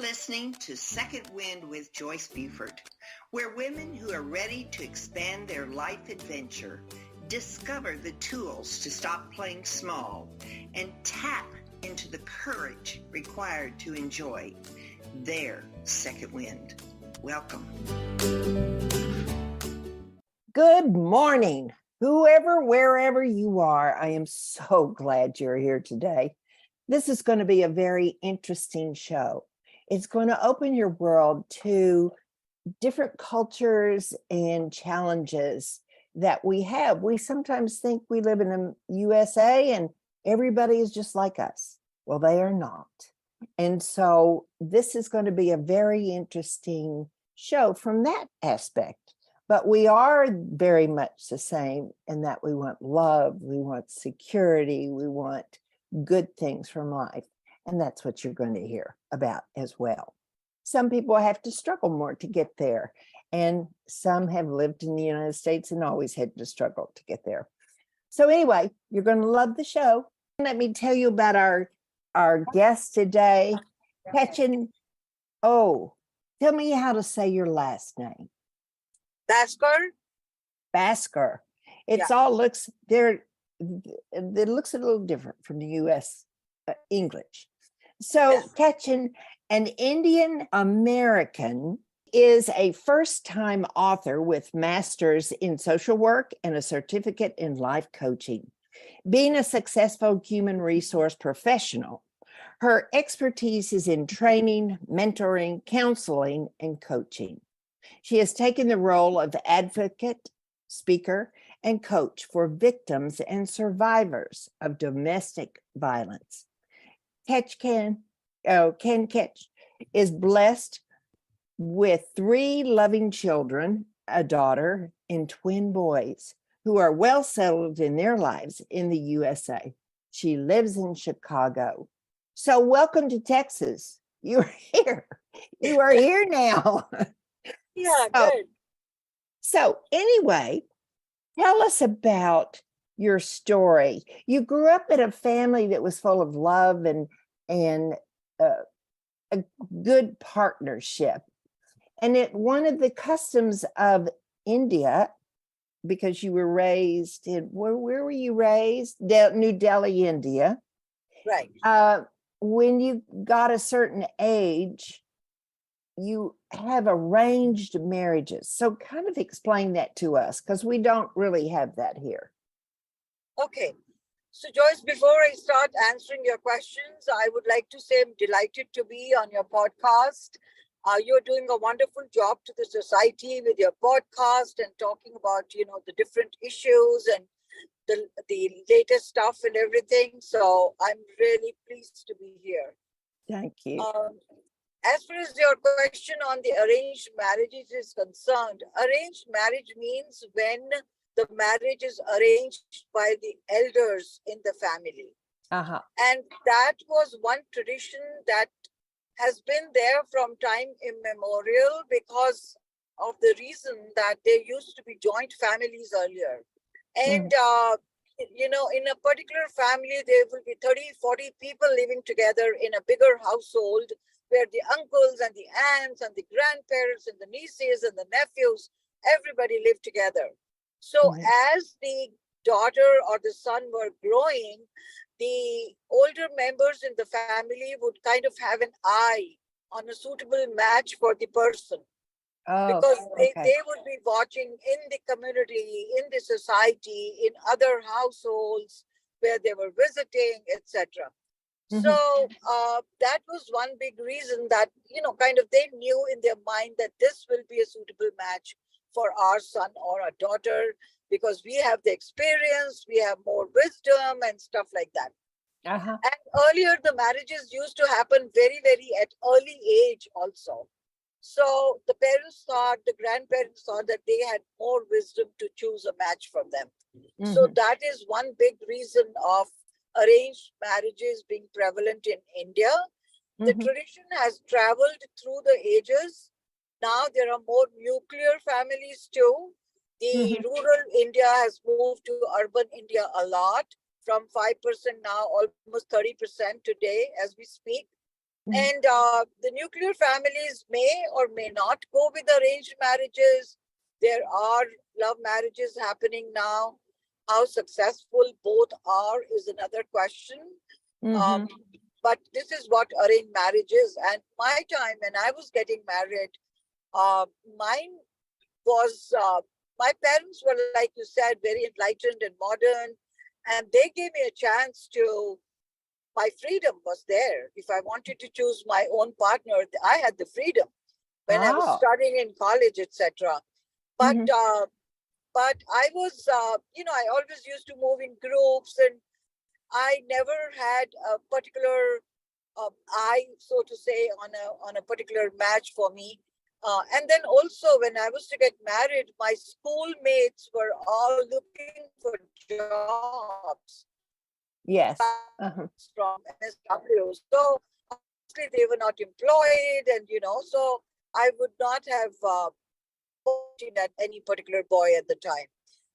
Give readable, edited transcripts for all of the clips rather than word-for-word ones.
listening to Second Wind with Joyce Buford, where women who are ready to expand their life adventure discover the tools to stop playing small and tap into the courage required to enjoy their second wind. Welcome. Good morning, whoever, wherever you are. I am so glad you're here today. This is going to be a very interesting show. It's going to open your world to different cultures and challenges that we have. We sometimes think we live in the USA and everybody is just like us. Well, they are not. And so this is going to be a very interesting show from that aspect. But we are very much the same in that we want love, we want security, we want good things from life. And that's what you're going to hear about as well. Some people have to struggle more to get there. And some have lived in the United States and always had to struggle to get there. So anyway, you're going to love the show. Let me tell you about our guest today, Kanchan. Oh, tell me how to say your last name. Bhaskar. Bhaskar. It's all looks there. It looks a little different from the U.S. English. So Kanchan, an Indian American, is a first-time author with master's in social work and a certificate in life coaching. Being a successful human resource professional, her expertise is in training, mentoring, counseling, and coaching. She has taken the role of advocate, speaker, and coach for victims and survivors of domestic violence. Kanchan is blessed with 3 loving children, a daughter, and twin boys who are well settled in their lives in the USA. She lives in Chicago. So welcome to Texas. You're here. You are here now. Yeah, good. So anyway, tell us about your story. You grew up in a family that was full of love and a good partnership. And one of the customs of India, because you were raised in, where were you raised? New Delhi, India. Right. When you got a certain age, you have arranged marriages. So kind of explain that to us, because we don't really have that here. Okay. So Joyce, before I start answering your questions, I would like to say I'm delighted to be on your podcast. You're doing a wonderful job to the society with your podcast and talking about, the different issues and the latest stuff and everything. So I'm really pleased to be here. Thank you. As far as your question on the arranged marriages is concerned, arranged marriage means when the marriage is arranged by the elders in the family. And that was one tradition that has been there from time immemorial because of the reason that there used to be joint families earlier. And, in a particular family, there will be 30, 40 people living together in a bigger household where the uncles and the aunts and the grandparents and the nieces and the nephews, everybody lived together. So as the daughter or the son were growing, the older members in the family would kind of have an eye on a suitable match for the person. Because they would be watching in the community, in the society, in other households where they were visiting, etc. So that was one big reason that, they knew in their mind that this will be a suitable match for our son or our daughter because we have the experience, we have more wisdom and stuff like that. And earlier, the marriages used to happen very, very at early age also. So the parents thought, the grandparents thought that they had more wisdom to choose a match for them. So that is one big reason of arranged marriages being prevalent in India. The tradition has traveled through the ages. Now there are more nuclear families too. The rural India has moved to urban India a lot, from 5% now, almost 30% today as we speak. Mhm. And the nuclear families may or may not go with arranged marriages. There are love marriages happening now. How successful both are is another question. Um, Mhm. but this is what arranged marriage is. And my time when I was getting married, uh, mine was, my parents were, like you said, very enlightened and modern. And they gave me a chance to, my freedom was there. If I wanted to choose my own partner, I had the freedom when I was Oh. studying in college, etc. But Mhm. I was, I always used to move in groups, and I never had a particular eye, so to say, on a particular match for me. And then also, when I was to get married, my schoolmates were all looking for jobs Yes. Uh-huh. from MSW. So obviously they were not employed, and so I would not have pointed at any particular boy at the time.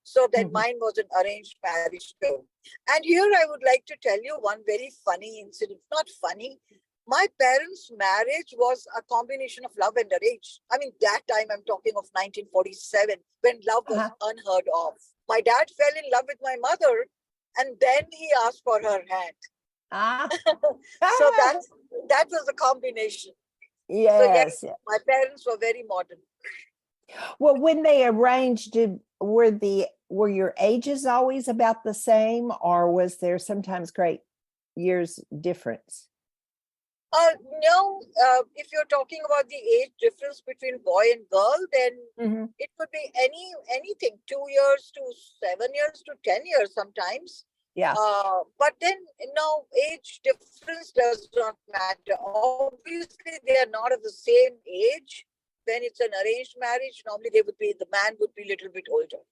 So then Mhm. mine was an arranged marriage too. And here I would like to tell you one very funny incident. Not funny. My parents' marriage was a combination of love and arrange. I mean, that time I'm talking of 1947, when love was Uh-huh. unheard of. My dad fell in love with my mother, and then he asked for her hand. Ah. So that was the combination. So Yes. yes, my parents were very modern. Well, when they arranged, were your ages always about the same, or was there sometimes great years difference? No, if you're talking about the age difference between boy and girl, then Mhm. it could be anything, 2 years to 7 years to 10 years sometimes. Yeah. But then no, age difference does not matter. Obviously, they are not of the same age. When it's an arranged marriage, normally the man would be a little bit older.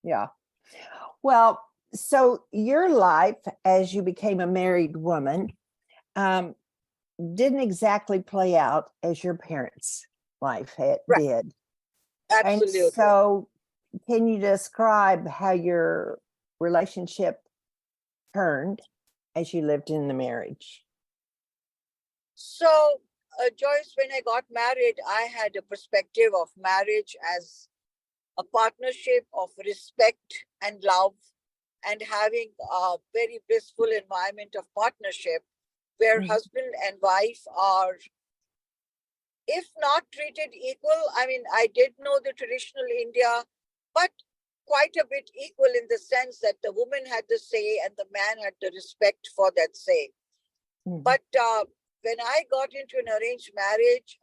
Yeah. Well, so your life as you became a married woman um, didn't exactly play out as your parents' life Right, did. And absolutely. so, can you describe how your relationship turned as you lived in the marriage? So, Joyce, when I got married, I had a perspective of marriage as a partnership of respect and love, and having a very blissful environment of partnership where Mhm. husband and wife are, if not treated equal, I mean, I did know the traditional India, but quite a bit equal in the sense that the woman had the say and the man had the respect for that say. Mhm. But when I got into an arranged marriage,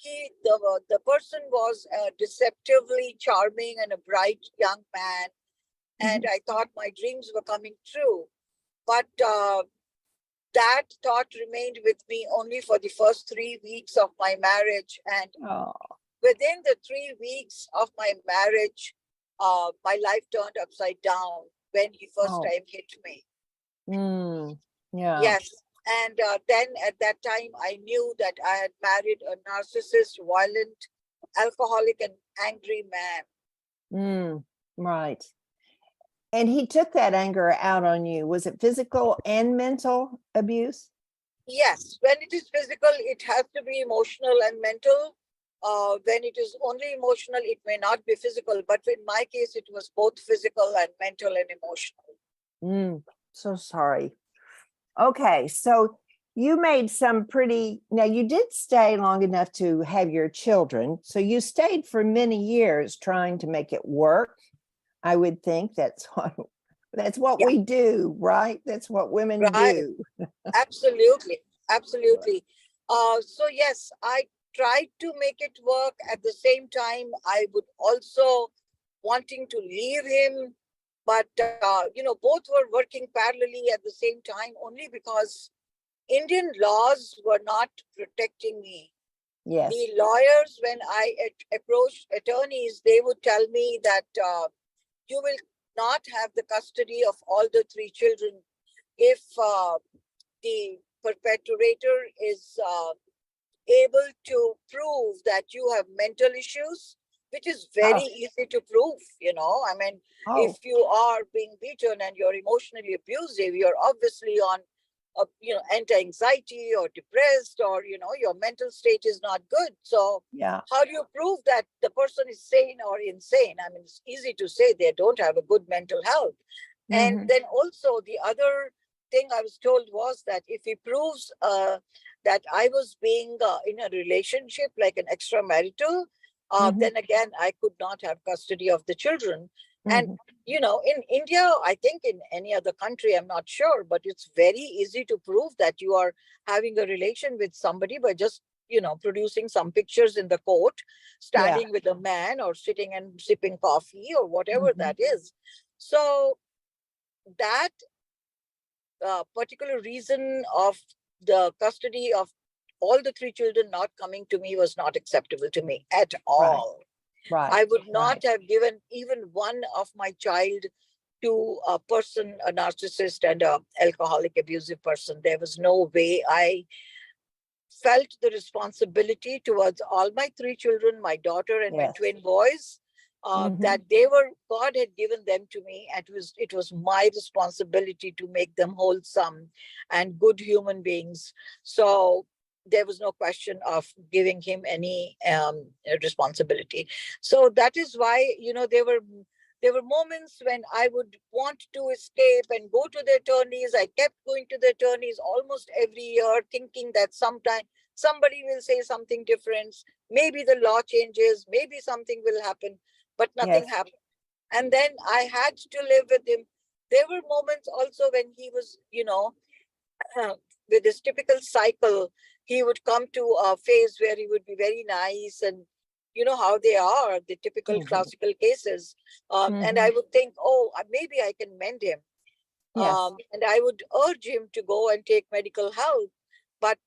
the person was deceptively charming and a bright young man, and Mhm. I thought my dreams were coming true. But that thought remained with me only for the first 3 weeks of my marriage, and Oh, within the 3 weeks of my marriage, my life turned upside down when he first oh, time hit me. mm, yeah. Yes. And then at that time, I knew that I had married a narcissist, violent, alcoholic, and angry man. Right. And he took that anger out on you. Was it physical and mental abuse? Yes, when it is physical, it has to be emotional and mental. When it is only emotional, it may not be physical. But in my case, it was both physical and mental and emotional. So sorry. Okay, so you made some pretty, now you did stay long enough to have your children. So you stayed for many years trying to make it work. I would think that's what Yeah, we do, right? That's what women right. do. Absolutely. Absolutely. So, yes, I tried to make it work. At the same time, I would also wanting to leave him. But, both were working parallelly at the same time only because Indian laws were not protecting me. Yes. The lawyers, when I approached attorneys, they would tell me that you will not have the custody of all the three children if the perpetrator is able to prove that you have mental issues, which is very Oh, easy to prove. I mean, if oh, you are being beaten and you're emotionally abusive, you're obviously on anti-anxiety or depressed, or your mental state is not good. So Yeah. how do you prove that the person is sane or insane? I mean, it's easy to say they don't have a good mental health. And Hmm. then also the other thing I was told was that if he proves that I was being in a relationship like an extramarital, Hmm. then again I could not have custody of the children. And Hmm. in India, I think in any other country, I'm not sure, but it's very easy to prove that you are having a relation with somebody by just producing some pictures in the court, Yeah. standing with a man or sitting and sipping coffee or whatever Hmm. that is. So that particular reason of the custody of all the three children not coming to me was not acceptable to me at Right. all. Right. I would not Right. have given even one of my child to a person, a narcissist and a alcoholic abusive person. There was no way. I felt the responsibility towards all my three children, my daughter and my Yes. twin boys, Hmm. that God had given them to me. And it was my responsibility to make them wholesome and good human beings. So there was no question of giving him any responsibility. So that is why, there were moments when I would want to escape and go to the attorneys. I kept going to the attorneys almost every year, thinking that sometime somebody will say something different. Maybe the law changes, maybe something will happen, but nothing Yes. happened. And then I had to live with him. There were moments also when he was, with this typical cycle, he would come to a phase where he would be very nice, and you know how they are, the typical Hmm. classical cases. And I Hmm. would think, oh, maybe I can mend him. Yes. And I would urge him to go and take medical help. But,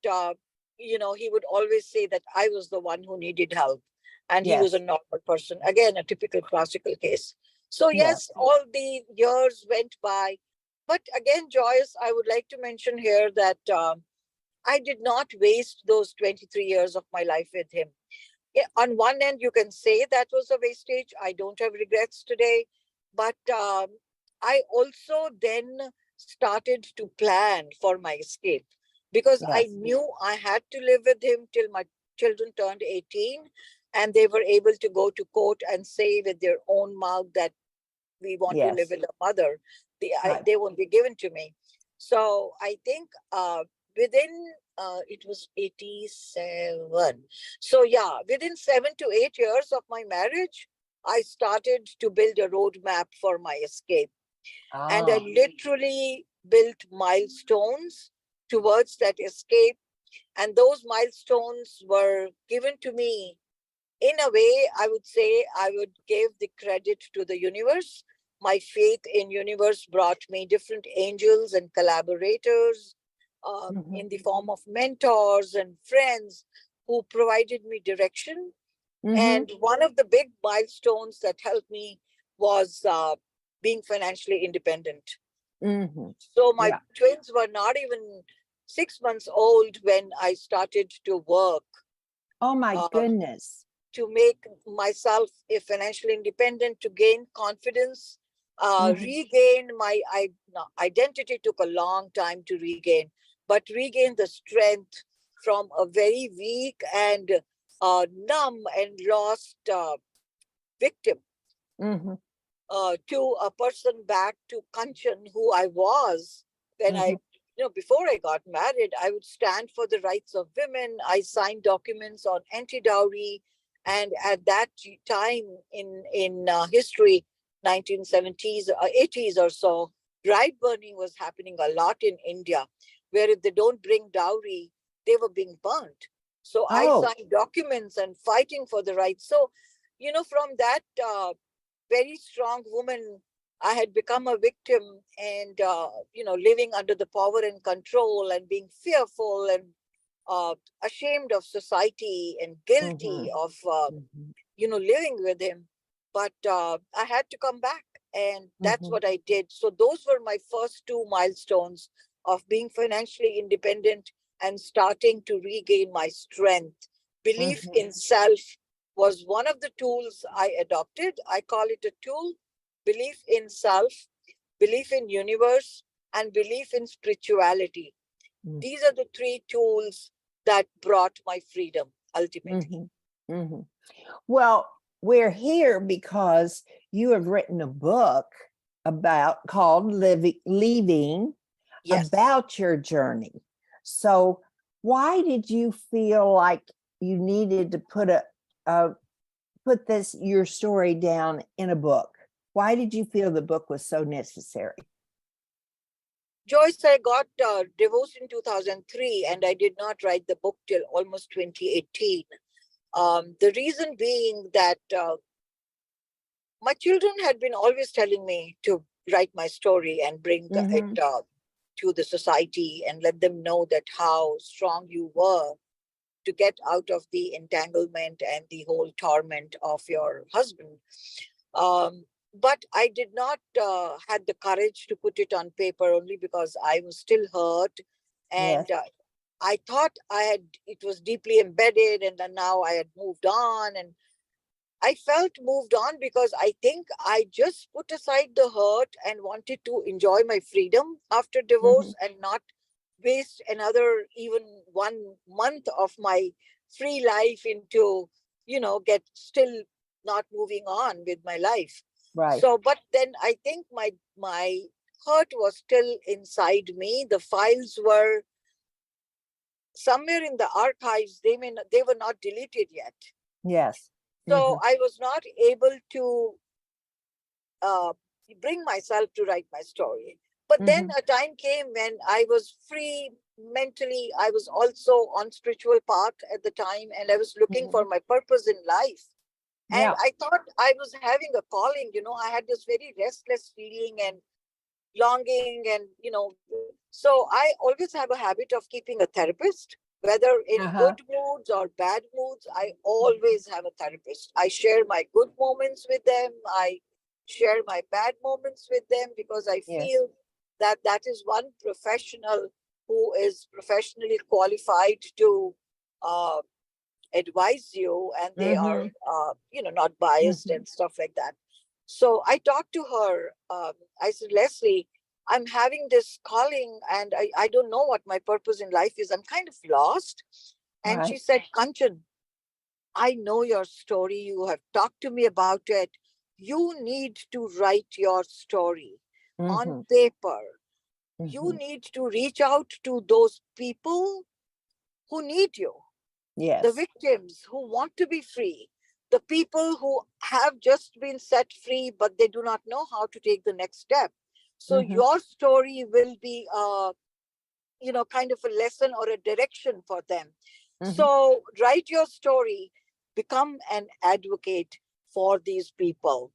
he would always say that I was the one who needed help and he was a Yes. normal person. Again, a typical classical case. So, Yes. yes, all the years went by. But again, Joyce, I would like to mention here that I did not waste those 23 years of my life with him. Yeah, on one end, you can say that was a wastage. I don't have regrets today. But I also then started to plan for my escape because I Yes. knew I had to live with him till my children turned 18 and they were able to go to court and say with their own mouth that we want to live Yes. with a mother. Right. They won't be given to me. So I think within, it was 87. So yeah, within 7 to 8 years of my marriage, I started to build a roadmap for my escape. And I Ah. literally built milestones towards that escape. And those milestones were given to me in a way. I would say I would give the credit to the universe. My faith in universe brought me different angels and collaborators, Hmm. in the form of mentors and friends who provided me direction. Hmm. And one of the big milestones that helped me was being financially independent. Hmm. So my Yeah. twins were not even 6 months old when I started to work, Oh my uh, goodness. to make myself a financially independent, to gain confidence, Hmm. regain my no, identity. Took a long time to regain, but regain the strength from a very weak and numb and lost victim, Hmm. to a person back to Kanchan, who I was when Hmm. before I got married. I would stand for the rights of women. I signed documents on anti-dowry, and at that time in history, 1970s, 80s or so, bride burning was happening a lot in India, where if they don't bring dowry, they were being burnt. So I Oh. signed documents and fighting for the rights. So, from that very strong woman, I had become a victim, and living under the power and control and being fearful and uh, ashamed of society and guilty Hmm. of Hmm. living with him. But I had to come back, and that's Hmm. what I did. So those were my first two milestones of being financially independent and starting to regain my strength. Belief Hmm. in self was one of the tools I adopted. I call it a tool. Belief in self, belief in universe, and belief in spirituality. Mm. These are the three tools that brought my freedom ultimately. Mhm. Mhm. Well, we're here because you have written a book about called Living Leaving, Yes. about your journey. So why did you feel like you needed to put this your story down in a book? Why did you feel the book was so necessary? Joyce, I got divorced in 2003 and I did not write the book till almost 2018. The reason being that my children had been always telling me to write my story and bring it Mm-hmm. to the society and let them know that how strong you were to get out of the entanglement and the whole torment of your husband. Um, but I did not had the courage to put it on paper only because I was still hurt, Yes. and I thought I had it was deeply embedded, and then now I had moved on, and I felt moved on because I think I just put aside the hurt and wanted to enjoy my freedom after Mm-hmm. divorce and not waste another even 1 month of my free life into, get still not moving on with my life. Right. So, but then I think my hurt was still inside me. The files were somewhere in the archives. They were not deleted yet. Yes. Mm-hmm. So I was not able to uh, bring myself to write my story. But then Mm-hmm. a time came when I was free mentally. I was also on spiritual path at the time, and I was looking Mm-hmm. for my purpose in life. And Yeah. I thought I was having a calling. I had this very restless feeling and longing, and so I always have a habit of keeping a therapist, whether in Uh-huh. good moods or bad moods. I always have a therapist. I share my good moments with them, I share my bad moments with them, because I Yes. feel that that is one professional who is professionally qualified to uh, advise you, and they are Mm-hmm. not biased Mm-hmm. and stuff like that. So I talked to her. I said, Leslie, I'm having this calling, and I don't know what my purpose in life is. I'm kind of lost. And she Right. said, Kanchan, I know your story. You have talked to me about it. You need to write your story on Mm-hmm. paper. You Mm-hmm. need to reach out to those people who need you, the Yes. victims who want to be free, the people who have just been set free, but they do not know how to take the next step. So Mm-hmm. your story will be, kind of a lesson or a direction for them. Mm-hmm. So write your story, become an advocate for these people.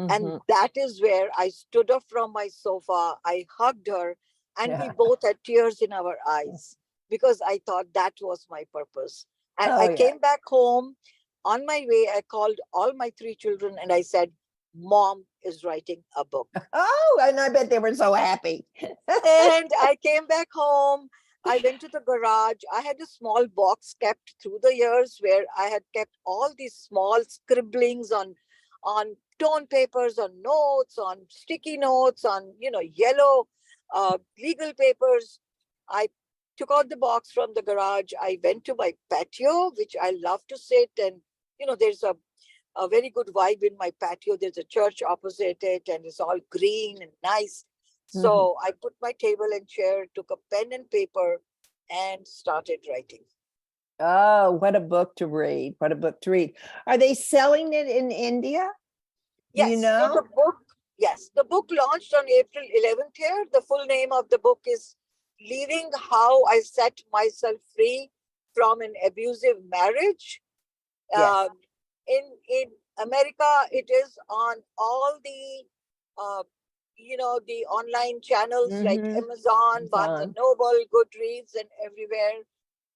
And Mm-hmm. that is where I stood up from my sofa. I hugged her, and we Yeah. both had tears in our eyes because I thought that was my purpose. And Oh I yeah. came back home. On my way, I called all my three children and I said, Mom is writing a book. Oh, and I bet they were so happy. And I came back home. I went to the garage. I had a small box kept through the years where I had kept all these small scribblings on torn papers, on notes, on sticky notes, on yellow legal papers. I took out the box from the garage. I went to my patio, which I love to sit, and there's a very good vibe in my patio. There's a church opposite it, and it's all green and nice. Mhm. So I put my table and chair, took a pen and paper, and started writing. Oh, what a book to read. What a book to read. Are they selling it in India? Do you Yes, so know? the book launched on April 11th here. The full name of the book is Leaving How I Set Myself Free from an Abusive Marriage. Yes. Um, in America, it is on all the uh, the online channels like Mm-hmm. Amazon, It's Barnes and on. Noble, Goodreads, and everywhere.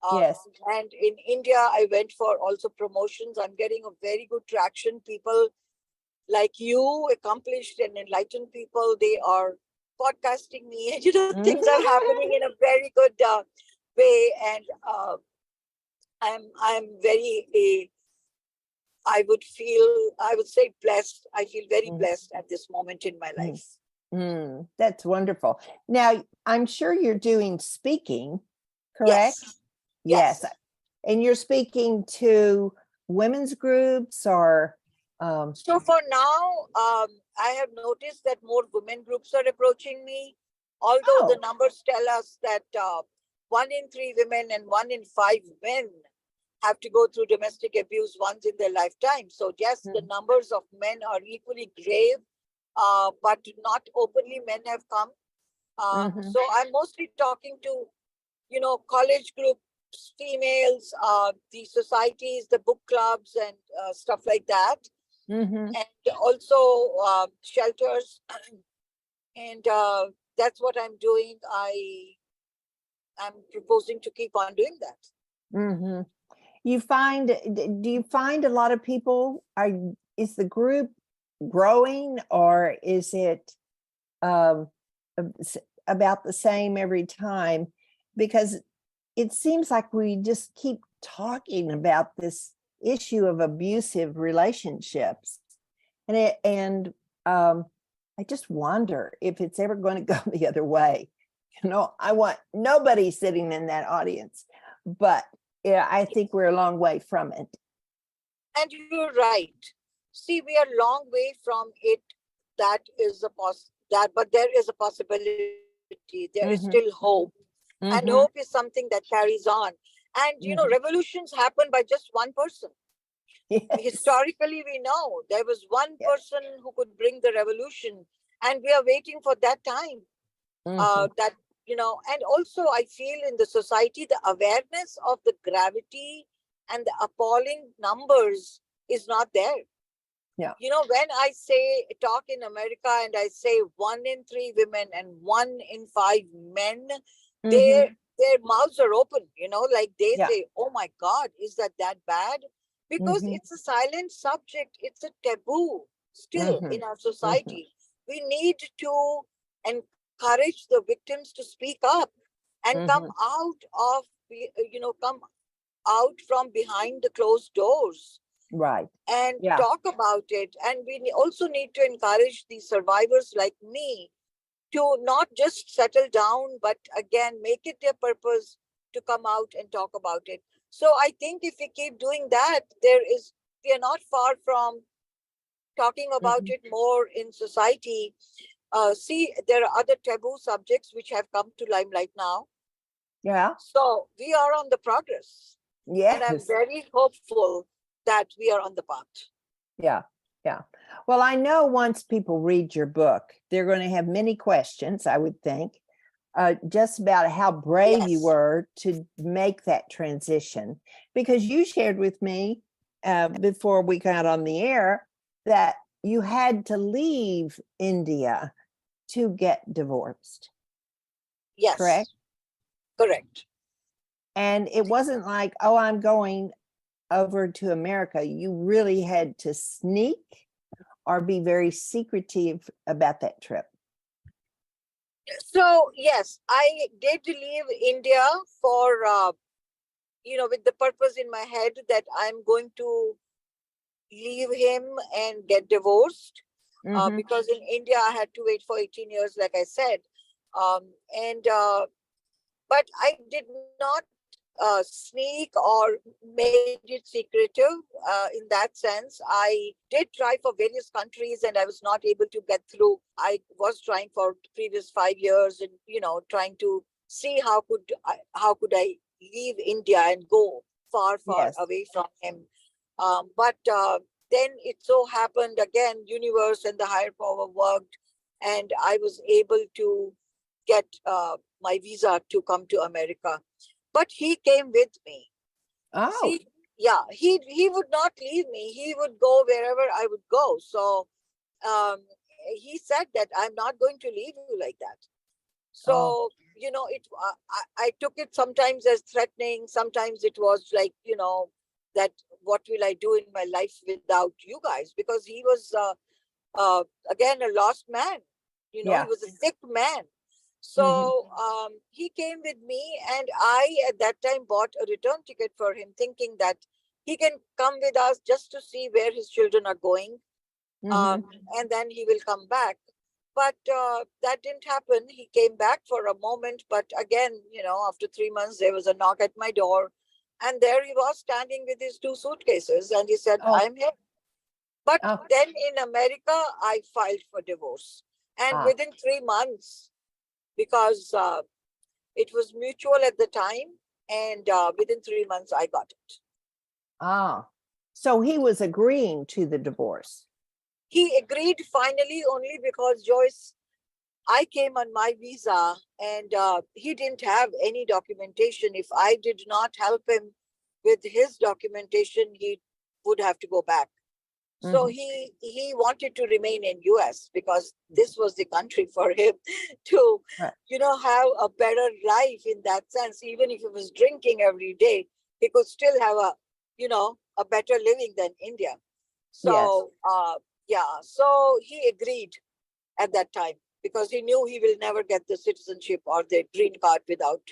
Um, Yes. and in India, I went for also promotions. I'm getting a very good traction. People like you, accomplished and enlightened people, they are podcasting me, and things are happening in a very good way. And I'm very I would say blessed. I feel very Mhm. blessed at this moment in my Mm. life. Mm. That's wonderful. Now, I'm sure you're doing speaking. correct? Yes. Yes. Yes. And you're speaking to women's groups or So for now, I have noticed that more women groups are approaching me, although the oh, numbers tell us that 1 in 3 women and 1 in 5 men have to go through domestic abuse once in their lifetime. So yes, the numbers of men are equally grave, but not openly men have come. mm-hmm, So I'm mostly talking to, college groups, females, the societies, the book clubs, and stuff like that, mm-hmm. and also shelters. And that's what I'm doing. I'm proposing to keep on doing that. Mm-hmm. Do you find a lot of people is the group growing or is it um, about the same every time? Because it seems like we just keep talking about this issue of abusive relationships. And I just wonder if it's ever going to go the other way. I want nobody sitting in that audience, but yeah, I think we're a long way from it. And you're right. See, we are a long way from it. That is a but there is a possibility. There is still Mm-hmm, hope. And hope mm-hmm, is something that carries on. And, mm-hmm. revolutions happen by just one person. Yes, Historically, we know there was one yes. person who could bring the revolution, and we are waiting for that time. Mm-hmm. That, and also I feel in the society, the awareness of the gravity and the appalling numbers is not there. Yeah. When I say talk in America and I say 1 in 3 women and 1 in 5 men, Mm-hmm. their mouths are open, like they Yeah. say, oh my God, is that bad? Because Mm-hmm. it's a silent subject, it's a taboo still Mm-hmm. in our Mm-hmm. society. We need to encourage the victims to speak up and Mm-hmm. come out from behind the closed doors Right. and Yeah. talk about it. And we also need to encourage the survivors like me to not just settle down, but again, make it their purpose to come out and talk about it. So I think if we keep doing that, we are not far from talking about Mm-hmm. it more in society. See, there are other taboo subjects which have come to limelight now. Yeah. So we are on the progress. And I'm Yes. very hopeful that we are on the path. Yeah. Yeah. Well, I know once people read your book, they're going to have many questions, I would think, just about how brave you Yes. were to make that transition. Because you shared with me before we got on the air that you had to leave India to get divorced, correct? Yes. Correct. And it wasn't like, oh, I'm going over to America. You really had to sneak or be very secretive about that trip. So, yes, I did leave India for, with the purpose in my head that I'm going to leave him and get divorced. Mm-hmm. Because in India, I had to wait for 18 years, like I said. And But I did not sneak or made it secretive in that sense. I did try for various countries and I was not able to get through. I was trying for the previous 5 years and, trying to see how could I leave India and go far, far Yes. away from him. But then it so happened again, universe and the higher power worked, and I was able to get my visa to come to America. But he came with me. Oh. See, yeah, he would not leave me. He would go wherever I would go. So um, he said that I'm not going to leave you like that. Oh. So I took it sometimes as threatening. Sometimes it was like that what will I do in my life without you guys? Because he was again a lost man. He Yeah. was a sick man. Mm-hmm. So he came with me, and I at that time bought a return ticket for him, thinking that he can come with us just to see where his children are going, Mm-hmm. and then he will come back. But that didn't happen. He came back for a moment, but again, after 3 months, there was a knock at my door. And there he was standing with his two suitcases. And he said, Oh, I'm here. But oh, then in America, I filed for divorce. And ah, within 3 months, because it was mutual at the time, and within 3 months, I got it. ah. So he was agreeing to the divorce. He agreed finally only because, Joyce, I came on my visa and he didn't have any documentation. If I did not help him with his documentation, he would have to go back. So Mhm. he wanted to remain in US because this was the country for him to, Right. have a better life in that sense. Even if he was drinking every day, he could still have a better living than India. Yes. So yeah, so he agreed at that time because he knew he will never get the citizenship or the green card without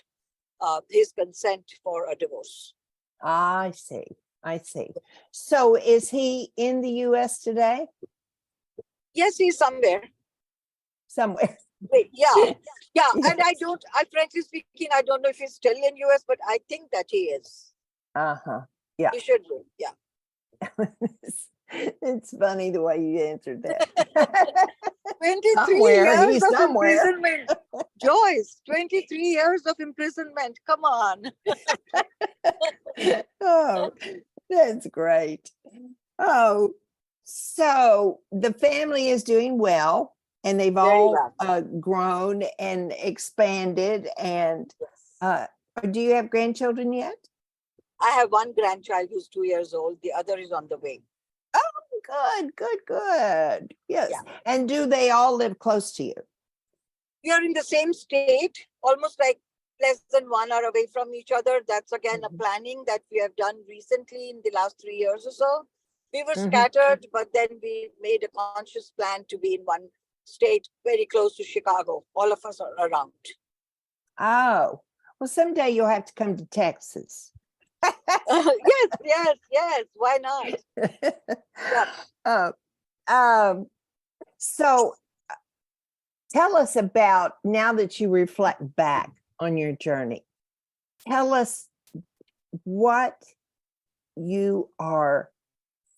his consent for a divorce. I see. I see. So is he in the US today? Yes, he's somewhere. Somewhere. Wait, yeah, yeah. And Yes. I frankly speaking, I don't know if he's still in US, but I think that he is. Uh-huh. Yeah. He should be. Yeah. It's funny the way you answered that. 23 Somewhere. years He's of somewhere. imprisonment. Joyce, 23 years of imprisonment. Come on. Oh, that's great. Oh, so the family is doing well and they've Very all well. grown and expanded. And Yes. do you have grandchildren yet? I have one grandchild who's 2 years old. The other is on the way. Good, good, good. Yes. Yeah. And do they all live close to you? We are in the same state, almost like less than 1 hour away from each other. That's again a Mhm. planning that we have done recently in the last 3 years or so. We were Mhm. scattered, but then we made a conscious plan to be in one state very close to Chicago. All of us are around. Oh, well, someday you'll have to come to Texas. Yes, yes, yes. Why not? Yeah. Uh, um, so tell us about, now that you reflect back on your journey, tell us what you are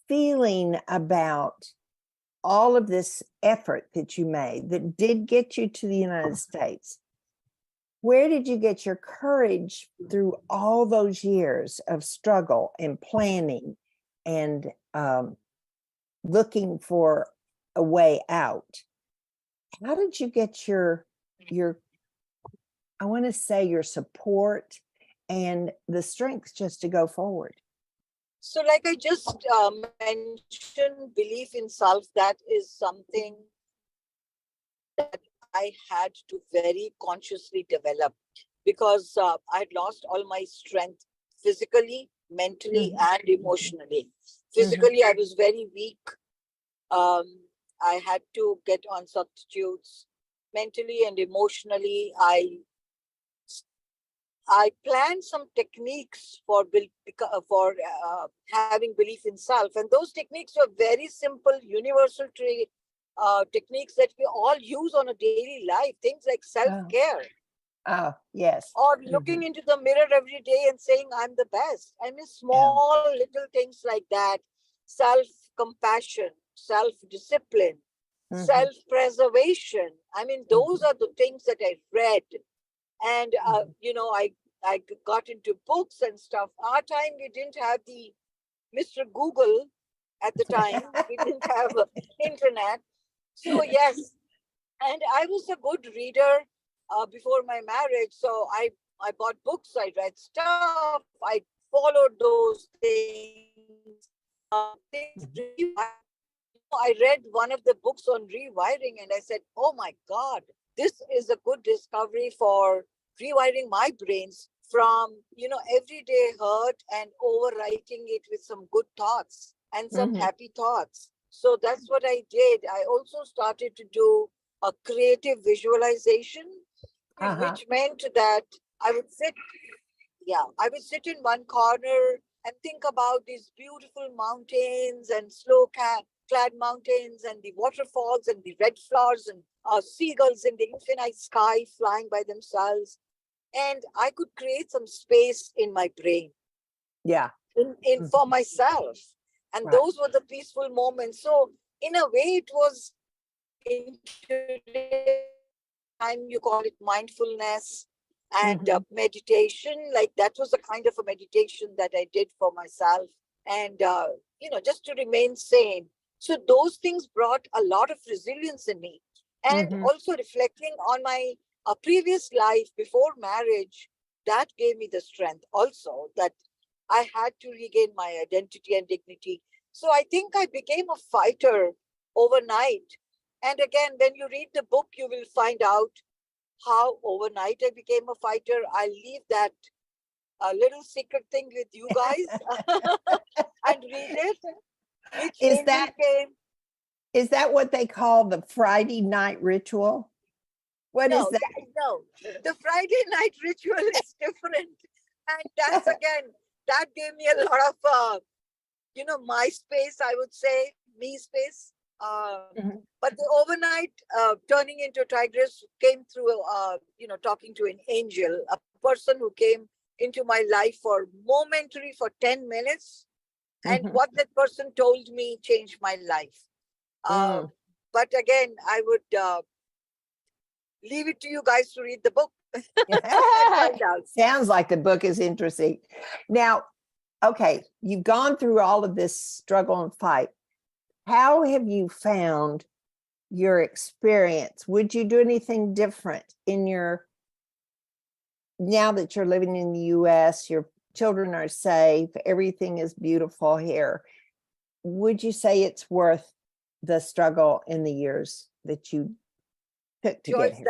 feeling about all of this effort that you made that did get you to the United States. Where did you get your courage through all those years of struggle and planning and looking for a way out? How did you get your I want to say your support and the strength just to go forward? So, like I just mentioned, belief in self, that is something that I had to very consciously develop because I had lost all my strength physically, mentally, Mhm. and emotionally. Mhm. Physically, I was very weak. Um, I had to get on substitutes. Mentally and emotionally, I planned some techniques for having belief in self, and those techniques were very simple, universal techniques that we all use on a daily life. Things like self Oh, care, oh, yes. or looking Mhm. into the mirror every day and saying, "I'm the best." I mean, Yeah. small little things like that. Self compassion, self discipline, Mhm. self preservation. I mean, those Mhm. are the things that I read, and Mhm. I got into books and stuff. Our time, we didn't have the Mr. Google at the time. We didn't have internet. So yes, and I was a good reader before my marriage. So I bought books, I read stuff, I followed those things. Mhm. I read one of the books on rewiring and I said, oh my God, this is a good discovery for rewiring my brains from, everyday hurt and overwriting it with some good thoughts and some Mhm. happy thoughts. So that's what I did. I also started to do a creative visualization, Uh-huh. which meant that I would sit, yeah, I would sit in one corner and think about these beautiful mountains and clad mountains and the waterfalls and the red flowers and seagulls in the infinite sky flying by themselves. And I could create some space in my brain Yeah. in for myself. And Right. those were the peaceful moments. So in a way, it was in today's time, you call it mindfulness and Mhm. meditation. Like that was the kind of a meditation that I did for myself. And, just to remain sane. So those things brought a lot of resilience in me. And Mhm. also reflecting on my previous life before marriage, that gave me the strength also that I had to regain my identity and dignity. So I think I became a fighter overnight. And again, when you read the book, you will find out how overnight I became a fighter. I'll leave that little secret thing with you guys and read it, which Is angel that came. is that what they call the Friday night ritual? What is No, the Friday night ritual is different. And that's that? again, that gave me a lot of, my space, I would say, me space. Mhm. But the overnight turning into tigress came through, talking to an angel, a person who came into my life for momentary for 10 minutes. And Mhm. what that person told me changed my life. Uh, Mm. but again, I would leave it to you guys to read the book and find out. Sounds like the book is interesting. Now, okay, you've gone through all of this struggle and fight. How have you found your experience? Would you do anything different in your now that you're living in the US, your children are safe, everything is beautiful here? Would you say it's worth the struggle in the years that you took to get Joyce, here?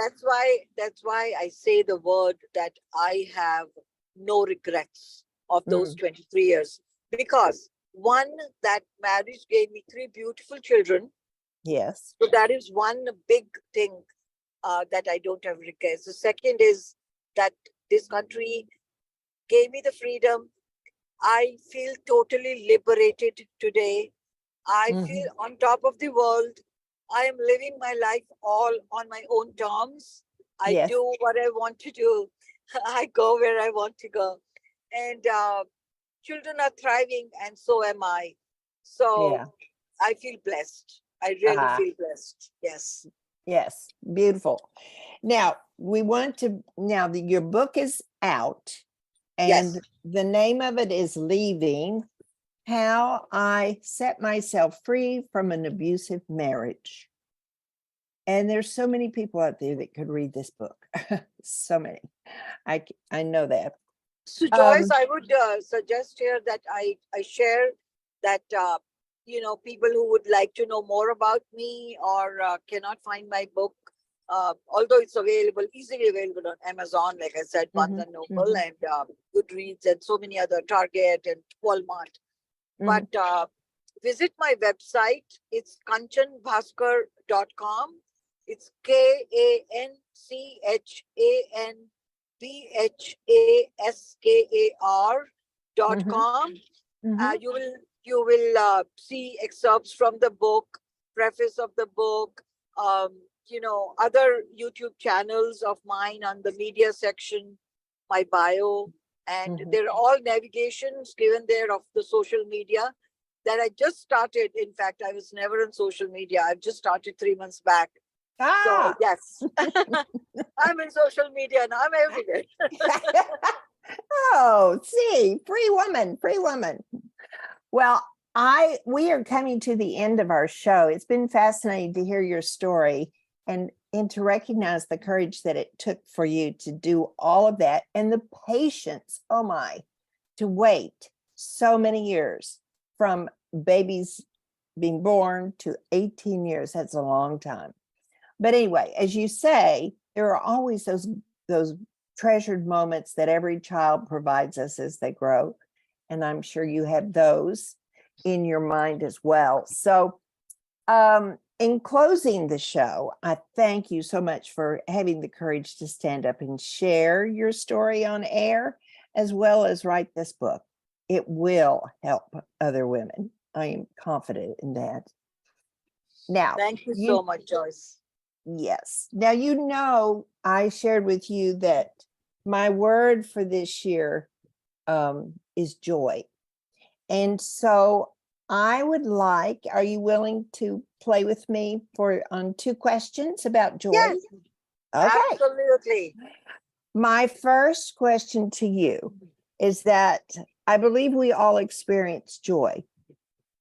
that's why I say the word that I have no regrets of those Mm, 23 years. Because one, that marriage gave me three beautiful children. yes. So that is one big thing that I don't have regrets. The second is that this country gave me the freedom. I feel totally liberated today. I feel Mhm. on top of the world. I am living my life all on my own terms. I Yes. do what I want to do. I go where I want to go. And children are thriving, and so am I. So Yeah. I feel blessed. I really Ah, feel blessed. Yes. yes. Beautiful. Now, we want to now that your book is out Yes. and the name of it is Leaving How I Set Myself Free from an Abusive Marriage. And there's so many people out there that could read this book. So many. I know that. So, Joyce, Um, I would suggest here that I share that, people who would like to know more about me or cannot find my book, although it's easily available on Amazon, like I said, Barnes mhm, and Noble mhm, and Goodreads and so many other, Target and Walmart. But mhm, visit my website. It's kanchanbhaskar.com. It's KANCHANBHASKAR dot mhm, com. mhm, You will see excerpts from the book, preface of the book, other YouTube channels of mine on the media section, my bio, and mhm. there are all navigations given there of the social media that I just started. In fact, I was never on social media. I've just started 3 months back. So Ah, yes, I'm in social media now. I'm everywhere. oh, see, free woman, free woman. Well, we are coming to the end of our show. It's been fascinating to hear your story and to recognize the courage that it took for you to do all of that and the patience, oh my, to wait so many years from babies being born to 18 years. That's a long time. But anyway, as you say, there are always those treasured moments that every child provides us as they grow. And I'm sure you have those in your mind as well. So in closing the show, I thank you so much for having the courage to stand up and share your story on air, as well as write this book. It will help other women. I am confident in that. Now, Thank you so you much, Joyce. Yes. Now, I shared with you that my word for this year is joy. And so I would like, are you willing to play with me on 2 questions about joy? Yes, Okay. absolutely. My first question to you is that I believe we all experience joy.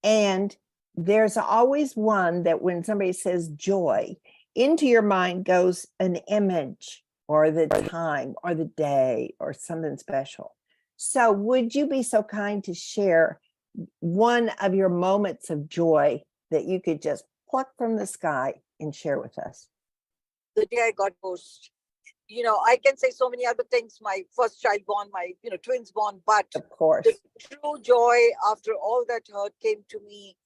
And there's always one that when somebody says joy, into your mind goes an image or the time or the day or something special. So would you be so kind to share one of your moments of joy that you could just pluck from the sky and share with us? The day I got divorced. I can say so many other things. My first child born, my twins born, but Of course. the true joy after all that hurt came to me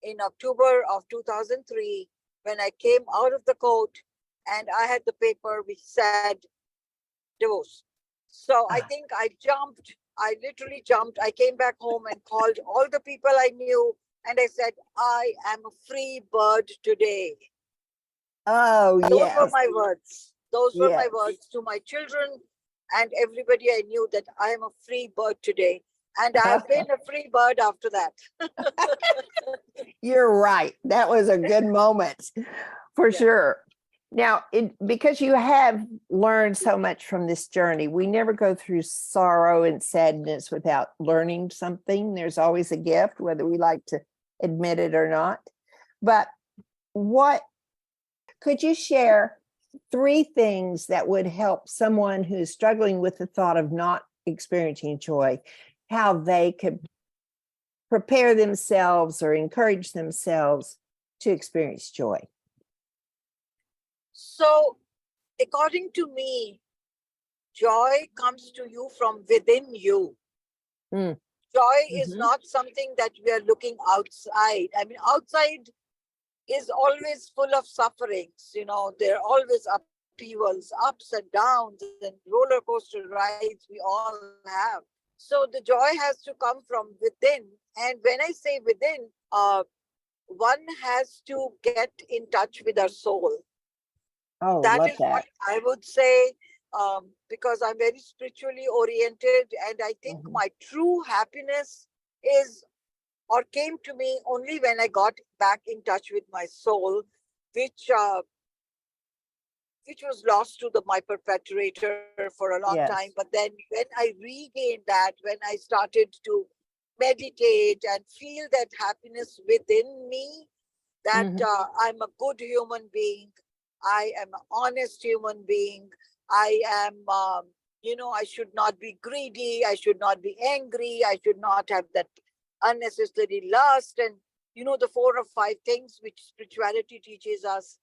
in October of 2003 when I came out of the court and I had the paper which said divorce. So I think I jumped. I literally jumped. I came back home and called all the people I knew and I said, I am a free bird today. Oh, Those were yes. my words. Those were my Yes. words to my children and everybody I knew, that I am a free bird today. And I've been a free bird after that. You're right. That was a good moment for Yeah. sure. Now, because you have learned so much from this journey, we never go through sorrow and sadness without learning something. There's always a gift, whether we like to admit it or not. But what could you share 3 things that would help someone who's struggling with the thought of not experiencing joy, how they could prepare themselves or encourage themselves to experience joy? So, according to me, joy comes to you from within you. Mm. Joy is Mhm. not something that we are looking outside. I mean, outside is always full of sufferings. There are always upheavals, ups and downs, and roller coaster rides we all have. So the joy has to come from within. And when I say within, one has to get in touch with our soul. Oh, That love is what that. I would say, because I'm very spiritually oriented, and I think Mhm. my true happiness is or came to me only when I got back in touch with my soul, which which was lost to my perpetrator for a long time. Yes. But then when I regained that, when I started to meditate and feel that happiness within me, that Mhm. I'm a good human being, I am an honest human being, I am, I should not be greedy, I should not be angry, I should not have that unnecessary lust, and the 4 or 5 things which spirituality teaches us.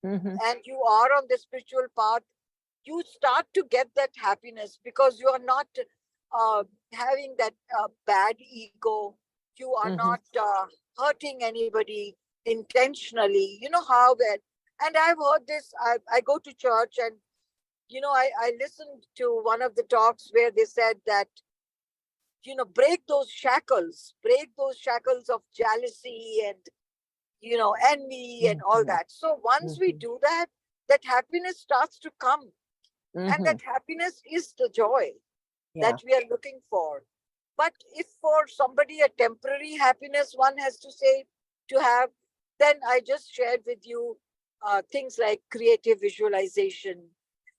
Mhm. And you are on the spiritual path, you start to get that happiness because you are not having that bad ego. You are Mhm. not hurting anybody intentionally. You know how that. And I've heard this. I go to church and I listened to one of the talks where they said that break those shackles of jealousy and envy and all Mhm. that. So once we Mhm. do that, that happiness starts to come, and that Mhm. happiness is the joy that Yeah. we are looking for. But if for somebody a temporary happiness one has to say to have, then I just shared with you things like creative visualization,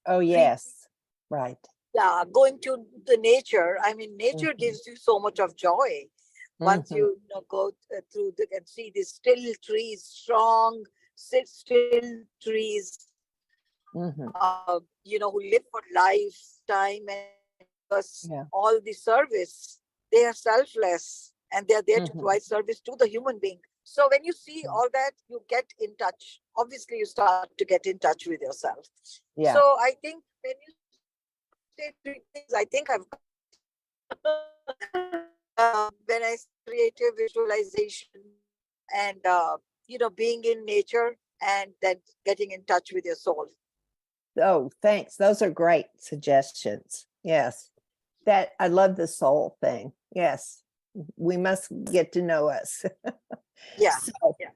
Oh, breathing, yes. Right. going to the nature. I mean, nature Mhm. gives you so much of joy. Once Mhm. you go through and see these still trees, strong, still trees, Mhm. who live for lifetime and give us Yeah. all the service. They are selfless and they are there to Mhm. provide service to the human being. So when you see Mhm. all that, you get in touch. Obviously, you start to get in touch with yourself. Yeah. So I think when you say 3 things, I think I've got when I say creative visualization and being in nature and then getting in touch with your soul. Oh, thanks. Those are great suggestions. Yes. That I love the soul thing. Yes. We must get to know us. Yeah. So, Yeah.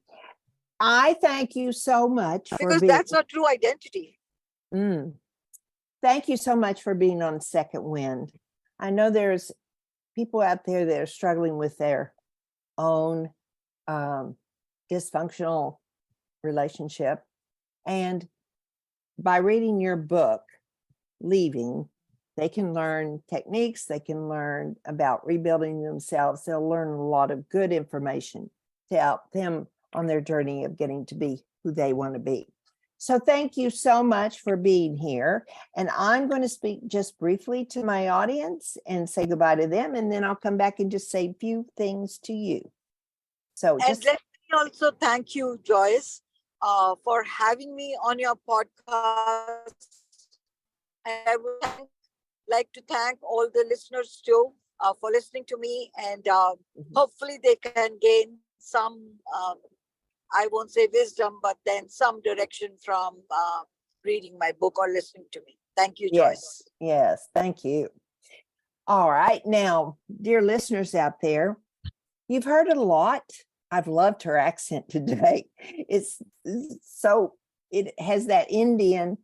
I thank you so much for because being. that's our true identity. Thank you so much for being on Second Wind. I know there's people out there that are struggling with their own dysfunctional relationship. And by reading your book, Leaving, they can learn techniques, they can learn about rebuilding themselves. They'll learn a lot of good information to help them on their journey of getting to be who they want to be. So thank you so much for being here. And I'm going to speak just briefly to my audience and say goodbye to them. And then I'll come back and just say a few things to you. So And just let me also thank you, Joyce, for having me on your podcast. And I would like to thank all the listeners too for listening to me, and hopefully they can gain some, I won't say wisdom, but then some direction from reading my book or listening to me. Thank you, Joyce. Yes, thank you. All right. Now, dear listeners out there, you've heard it a lot. I've loved her accent today. It's so, it has that Indian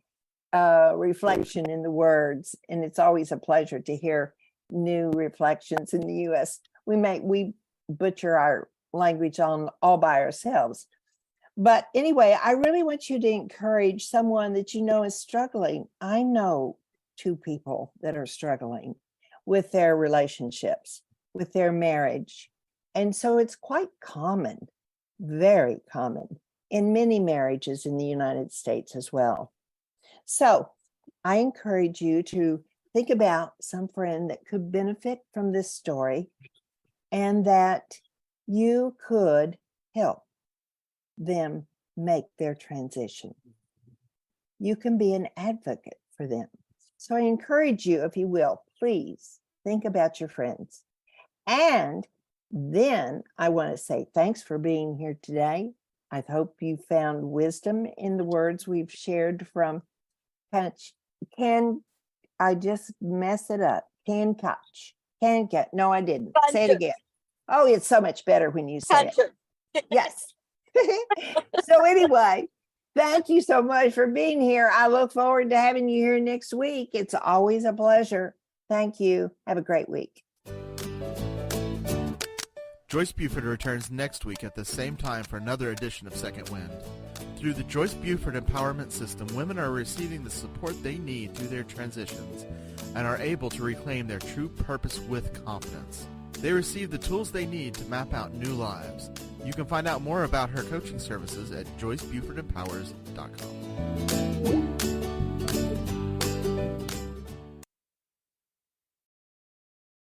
reflection in the words, and it's always a pleasure to hear new reflections in the US. We butcher our language on all by ourselves. But anyway, I really want you to encourage someone that you know is struggling. I know 2 people that are struggling with their relationships, with their marriage. And so it's quite common, very common in many marriages in the United States as well. So I encourage you to think about some friend that could benefit from this story and that you could help them make their transition. You can be an advocate for them. So I encourage you, if you will, please think about your friends. And then I want to say thanks for being here today. I hope you found wisdom in the words we've shared from I just mess it up. Kanchan. No, I didn't. Kanchan. Say it again. Oh, it's so much better when you say Kanchan. it. Yes. So anyway, thank you so much for being here. I look forward to having you here next week. It's always a pleasure. Thank you. Have a great week. Joyce Buford returns next week at the same time for another edition of Second Wind. Through the Joyce Buford Empowerment System, women are receiving the support they need through their transitions and are able to reclaim their true purpose with confidence. They receive the tools they need to map out new lives. You can find out more about her coaching services at joycebufordempowers.com.